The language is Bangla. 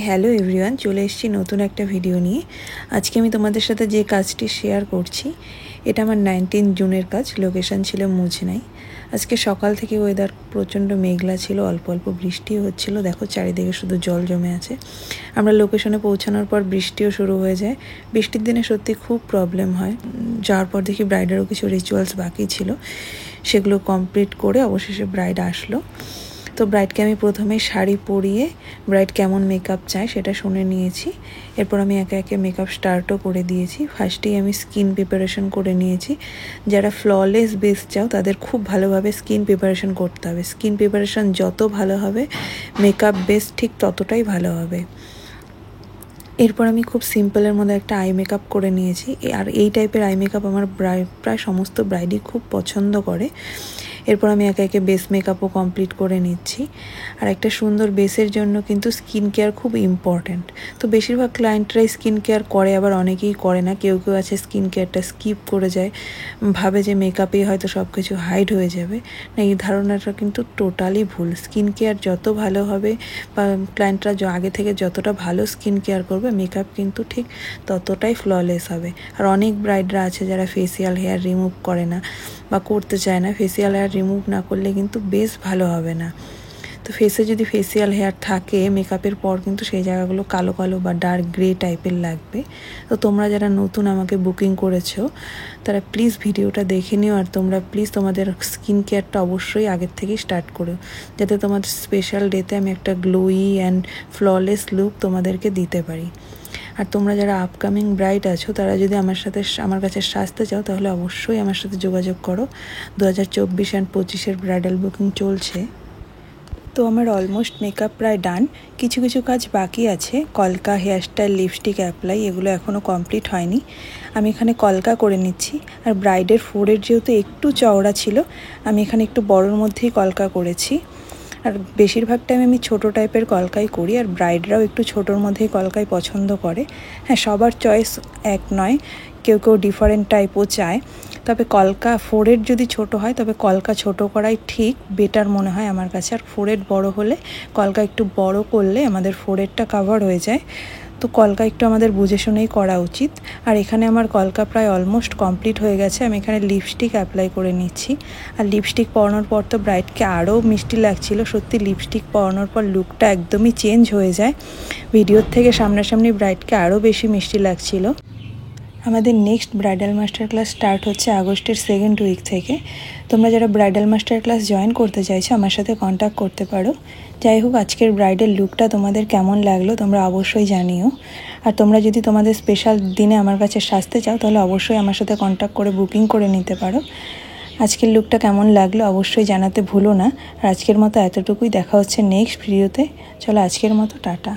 হ্যালো এভরিওয়ান, চলে এসেছি নতুন একটা ভিডিও নিয়ে। আজকে আমি তোমাদের সাথে যে কাজটি শেয়ার করছি এটা আমার 19 জুনের কাজ। লোকেশন ছিল মুজনাই। আজকে সকাল থেকে ওয়েদার প্রচণ্ড মেঘলা ছিল, অল্প অল্প বৃষ্টিও হচ্ছিল। দেখো চারিদিকে শুধু জল জমে আছে। আমরা লোকেশনে পৌঁছানোর পর বৃষ্টিও শুরু হয়ে যায়। বৃষ্টির দিনে সত্যি খুব প্রবলেম হয়। যাওয়ার পর দেখি ব্রাইডেরও কিছু রিচুয়ালস বাকি ছিল, সেগুলো কমপ্লিট করে অবশেষে ব্রাইড আসলো। তো ব্রাইডকে আমি প্রথমে শাড়ি পরিয়ে ব্রাইড কেমন মেকআপ চায় সেটা শুনে নিয়েছি। এরপর আমি একে একে মেকআপ স্টার্টও করে দিয়েছি। ফার্স্টেই আমি স্কিন প্রিপারেশন করে নিয়েছি। যারা ফ্ললেস বেস চাও তাদের খুব ভালোভাবে স্কিন প্রিপারেশন করতে হবে। স্কিন প্রিপারেশন যত ভালো হবে মেকআপ বেস ঠিক ততটাই ভালো হবে। এরপর আমি খুব সিম্পলের মধ্যে একটা আই মেকআপ করে নিয়েছি। আর এই টাইপের আই মেকআপ আমার প্রায় সমস্ত ব্রাইডই খুব পছন্দ করে। এরপর আমি একে একে বেস মেকআপও কমপ্লিট করে নিচ্ছি। আর একটা সুন্দর বেসের জন্য কিন্তু স্কিন কেয়ার খুব ইম্পর্ট্যান্ট। তো বেশিরভাগ ক্লায়েন্টরাই স্কিন কেয়ার করে, আবার অনেকেই করে না। কেউ কেউ আছে স্কিন কেয়ারটা স্কিপ করে যায়, ভাবে যে মেকআপেই হয়তো সব কিছু হাইড হয়ে যাবে। না, এই ধারণাটা কিন্তু টোটালি ভুল। স্কিন কেয়ার যত ভালো হবে বা ক্লায়েন্টরা আগে থেকে যতটা ভালো স্কিন কেয়ার করবে মেকআপ কিন্তু ঠিক ততটাই ফ্ললেস হবে। আর অনেক ব্রাইডরা আছে যারা ফেসিয়াল হেয়ার রিমুভ করে না বা করতে চায় না। ফেসিয়াল হেয়ার রিমুভ না করলে কিন্তু বেশ ভালো হবে না। তো ফেসে যদি ফেসিয়াল হেয়ার থাকে মেকআপের পর কিন্তু সেই জায়গাগুলো কালো কালো বা ডার্ক গ্রে টাইপের লাগবে। তো তোমরা যারা নতুন আমাকে বুকিং করেছো তারা প্লিজ ভিডিওটা দেখে নিও। আর তোমরা প্লিজ তোমাদের স্কিন কেয়ারটা অবশ্যই আগের থেকেই স্টার্ট করো, যাতে তোমাদের স্পেশাল ডেতে আমি একটা গ্লোই অ্যান্ড ফ্ললেস লুক তোমাদেরকে দিতে পারি। আর তোমরা যারা আপকামিং ব্রাইড আছো তারা যদি আমার কাছে সাজতে চাও তাহলে অবশ্যই আমার সাথে যোগাযোগ করো। 2024 অ্যান্ড 25-এর ব্রাইডাল বুকিং চলছে। তো আমার অলমোস্ট মেকআপ প্রায় ডান। কিছু কিছু কাজ বাকি আছে। কলকা, হেয়ারস্টাইল, লিপস্টিক অ্যাপ্লাই এগুলো এখনও কমপ্লিট হয়নি। আমি এখানে কলকা করে নিচ্ছি। আর ব্রাইডের ফোরের যেহেতু একটু চওড়া ছিল আমি এখানে একটু বড়োর মধ্যেই কলকা করেছি। আর বেশিরভাগ টাইম আমি ছোটো টাইপের কলকাই করি। আর ব্রাইডরাও একটু ছোটোর মধ্যেই কলকাই পছন্দ করে। হ্যাঁ, সবার চয়েস এক নয়, কেউ কেউ ডিফারেন্ট টাইপও চায়। তবে কলকা ফোরেড যদি ছোট হয় তবে কলকা ছোট করাই ঠিক বেটার মনে হয় আমার কাছে। আর ফোরেড বড় হলে কলকা একটু বড় করলে আমাদের ফোরেডটা কাভার হয়ে যায়। তো কলকা একটু আমাদের বুঝে শুনেই করা উচিত। আর এখানে আমার কলকা প্রায় অলমোস্ট কমপ্লিট হয়ে গেছে। আমি এখানে লিপস্টিক অ্যাপ্লাই করে নিচ্ছি। আর লিপস্টিক পরানোর পর তো ব্রাইডকে আরও মিষ্টি লাগছিল। সত্যি লিপস্টিক পরানোর পর লুকটা একদমই চেঞ্জ হয়ে যায়। ভিডিওর থেকে সামনাসামনি ব্রাইডকে আরও বেশি মিষ্টি লাগছিল। আমাদের next bridal master class start হচ্ছে আগস্টের 2nd উইক থেকে। তোমরা যারা ব্রাইডাল মাস্টার ক্লাস জয়েন করতে চাইছো আমার সাথে কন্ট্যাক্ট করতে পারো। যাই হোক, আজকের ব্রাইডাল লুকটা তোমাদের কেমন লাগলো তোমরা অবশ্যই জানিও। আর তোমরা যদি তোমাদের স্পেশাল দিনে আমার কাছে সাজতে চাও তাহলে অবশ্যই আমার সাথে কন্ট্যাক্ট করে বুকিং করে নিতে পারো। আজকের লুকটা কেমন লাগলো অবশ্যই জানাতে ভুলো না। আর আজকের মতো এতটুকুই। দেখা হচ্ছে নেক্সট ভিডিওতে। চলো আজকের মতো টাটা।